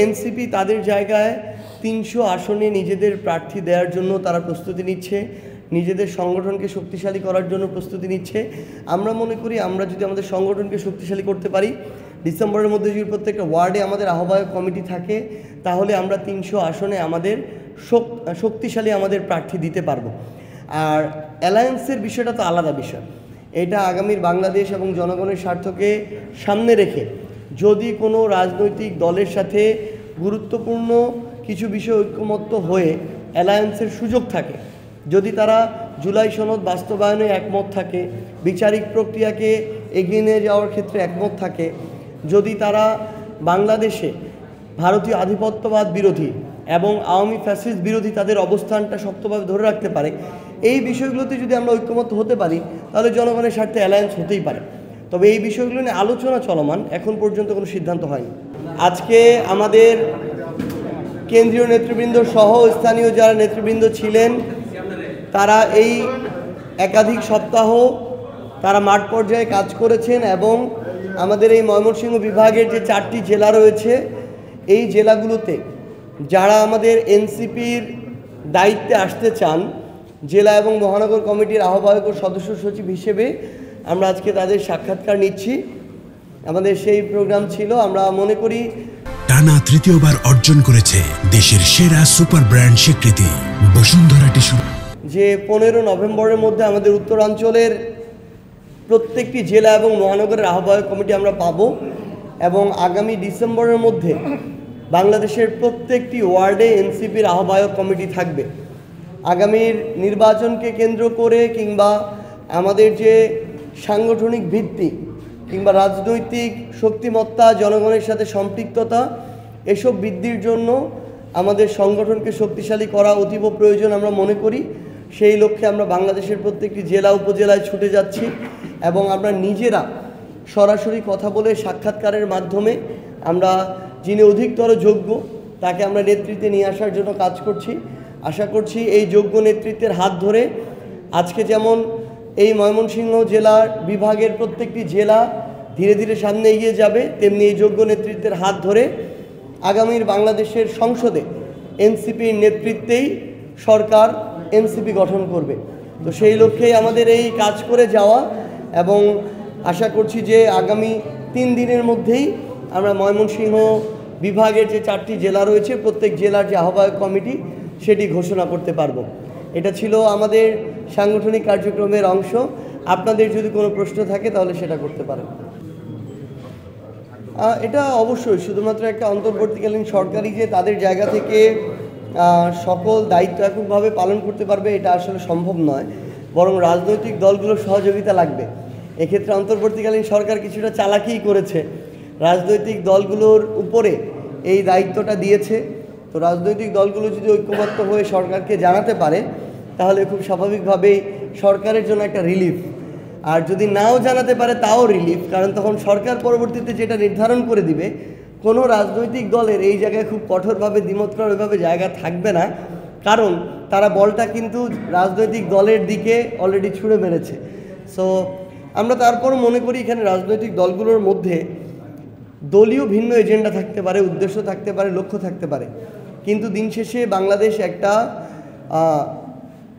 NCP তাদের জায়গায় ৩০০ আসনে নিজেদের প্রার্থী দেওয়ার জন্য তারা প্রস্তুতি নিচ্ছে, নিজেদের সংগঠনকে শক্তিশালী করার জন্য প্রস্তুতি নিচ্ছে। আমরা মনে করি আমরা যদি আমাদের সংগঠনকে শক্তিশালী করতে পারি, ডিসেম্বরের মধ্যে যদি প্রত্যেকটা ওয়ার্ডে আমাদের আহ্বায়ক কমিটি থাকে, তাহলে আমরা ৩০০ আসনে আমাদের শক্তিশালী আমাদের প্রার্থী দিতে পারবো। আর অ্যালায়েন্সের বিষয়টা তো আলাদা বিষয়, এটা আগামীর বাংলাদেশ এবং জনগণের স্বার্থকে সামনে রেখে যদি কোনো রাজনৈতিক দলের সাথে গুরুত্বপূর্ণ কিছু বিষয় ঐক্যমত্য হয়ে অ্যালায়েন্সের সুযোগ থাকে, যদি তারা জুলাই সনদ বাস্তবায়নে একমত থাকে, বিচারিক প্রক্রিয়াকে এগিয়ে নিয়ে যাওয়ার ক্ষেত্রে একমত থাকে, যদি তারা বাংলাদেশে ভারতীয় আধিপত্যবাদ বিরোধী এবং আওয়ামী ফ্যাসিস্ট বিরোধী তাদের অবস্থানটা শক্তভাবে ধরে রাখতে পারে, এই বিষয়গুলোতে যদি আমরা ঐক্যমত্য হতে পারি, তাহলে জনগণের স্বার্থে অ্যালায়েন্স হতেই পারে। তবে এই বিষয়গুলো নিয়ে আলোচনা চলমান, এখন পর্যন্ত কোনো সিদ্ধান্ত হয়নি। আজকে আমাদের কেন্দ্রীয় নেতৃবৃন্দ সহ স্থানীয় যারা নেতৃবৃন্দ ছিলেন, তারা এই একাধিক সপ্তাহ তারা মাঠ পর্যায়ে কাজ করেছেন এবং আমাদের এই ময়মনসিংহ বিভাগের যে 4টি জেলা রয়েছে, এই জেলাগুলোতে যারা আমাদের এনসিপির দায়িত্বে আসতে চান, জেলা এবং মহানগর কমিটির আহ্বায়ক ও সদস্য সচিব হিসেবে আমরা আজকে তাদের সাক্ষাৎকার নিচ্ছি। আমাদের সেই প্রোগ্রাম ছিল। আমরা মনে করি টানা তৃতীয়বার অর্জন করেছে দেশের সেরা সুপার ব্র্যান্ড স্বীকৃতি বসুন্ধরা টিস্যু, যে 15 নভেম্বরের মধ্যে আমাদের উত্তরাঞ্চলের প্রত্যেকটি জেলা এবং মহানগরের আহ্বায়ক কমিটি আমরা পাব এবং আগামী ডিসেম্বরের মধ্যে বাংলাদেশের প্রত্যেকটি ওয়ার্ডে এনসিপির আহ্বায়ক কমিটি থাকবে। আগামীর নির্বাচনকে কেন্দ্র করে কিংবা আমাদের যে সাংগঠনিক ভিত্তি কিংবা রাজনৈতিক শক্তিমত্তা, জনগণের সাথে সম্পৃক্ততা, এসব বৃদ্ধির জন্য আমাদের সংগঠনকে শক্তিশালী করা অতীব প্রয়োজন আমরা মনে করি। সেই লক্ষ্যে আমরা বাংলাদেশের প্রত্যেকটি জেলা উপজেলায় ছুটে যাচ্ছি এবং আমরা নিজেরা সরাসরি কথা বলে সাক্ষাৎকারের মাধ্যমে আমরা যিনি অধিকতর যোগ্য তাকে আমরা নেতৃত্বে নিয়ে আসার জন্য কাজ করছি। আশা করছি এই যোগ্য নেতৃত্বের হাত ধরে আজকে যেমন এই ময়মনসিংহ জেলার বিভাগের প্রত্যেকটি জেলা ধীরে ধীরে সামনে এগিয়ে যাবে, তেমনি এই যোগ্য নেতৃত্বের হাত ধরে আগামীর বাংলাদেশের সংসদে এনসিপির নেতৃত্বেই সরকার এনসিপি গঠন করবে। তো সেই লক্ষ্যেই আমাদের এই কাজ করে যাওয়া এবং আশা করছি যে আগামী 3 দিনের মধ্যেই আমরা ময়মনসিংহ বিভাগের যে 4টি জেলা রয়েছে, প্রত্যেক জেলার যে আহ্বায়ক কমিটি সেটি ঘোষণা করতে পারবো। এটা ছিল আমাদের সাংগঠনিক কার্যক্রমের অংশ। আপনাদের যদি কোনো প্রশ্ন থাকে তাহলে সেটা করতে পারেন। এটা অবশ্যই শুধুমাত্র একটা অন্তর্বর্তীকালীন সরকারই যে তাদের জায়গা থেকে সকল দায়িত্ব এককভাবে পালন করতে পারবে, এটা আসলে সম্ভব নয়, বরং রাজনৈতিক দলগুলোর সহযোগিতা লাগবে। এক্ষেত্রে অন্তর্বর্তীকালীন সরকার কিছুটা চালাকিই করেছে, রাজনৈতিক দলগুলোর উপরে এই দায়িত্বটা দিয়েছে। তো রাজনৈতিক দলগুলো যদি ঐক্যবদ্ধ হয়ে সরকারকে জানাতে পারে, তাহলে খুব স্বাভাবিকভাবেই সরকারের জন্য একটা রিলিফ। আর যদি নাও জানাতে পারে তাও রিলিফ, কারণ তখন সরকার পরবর্তীতে যেটা নির্ধারণ করে দিবে, কোনো রাজনৈতিক দলের এই জায়গায় খুব কঠোরভাবে দ্বিমত করার ওইভাবে জায়গা থাকবে না, কারণ তারা বলটা কিন্তু রাজনৈতিক দলের দিকে অলরেডি ছুঁড়ে মেরেছে। সো আমরা তারপরও মনে করি এখানে রাজনৈতিক দলগুলোর মধ্যে দলীয় ভিন্ন এজেন্ডা থাকতে পারে, উদ্দেশ্য থাকতে পারে, লক্ষ্য থাকতে পারে, কিন্তু দিন শেষে বাংলাদেশ একটা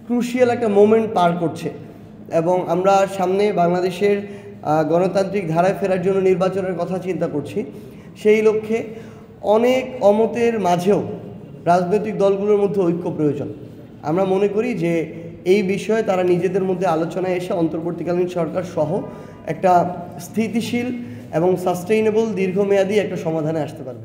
ক্রুশিয়াল একটা মোমেন্ট পার করছে এবং আমরা সামনে বাংলাদেশের গণতান্ত্রিক ধারায় ফেরার জন্য নির্বাচনের কথা চিন্তা করছি। সেই লক্ষ্যে অনেক অমতের মাঝেও রাজনৈতিক দলগুলোর মধ্যে ঐক্য প্রয়োজন। আমরা মনে করি যে এই বিষয়ে তারা নিজেদের মধ্যে আলোচনায় এসে অন্তর্বর্তীকালীন সরকার সহ একটা স্থিতিশীল এবং সাস্টেইনেবল দীর্ঘমেয়াদী একটা সমাধানে আসতে পারবে।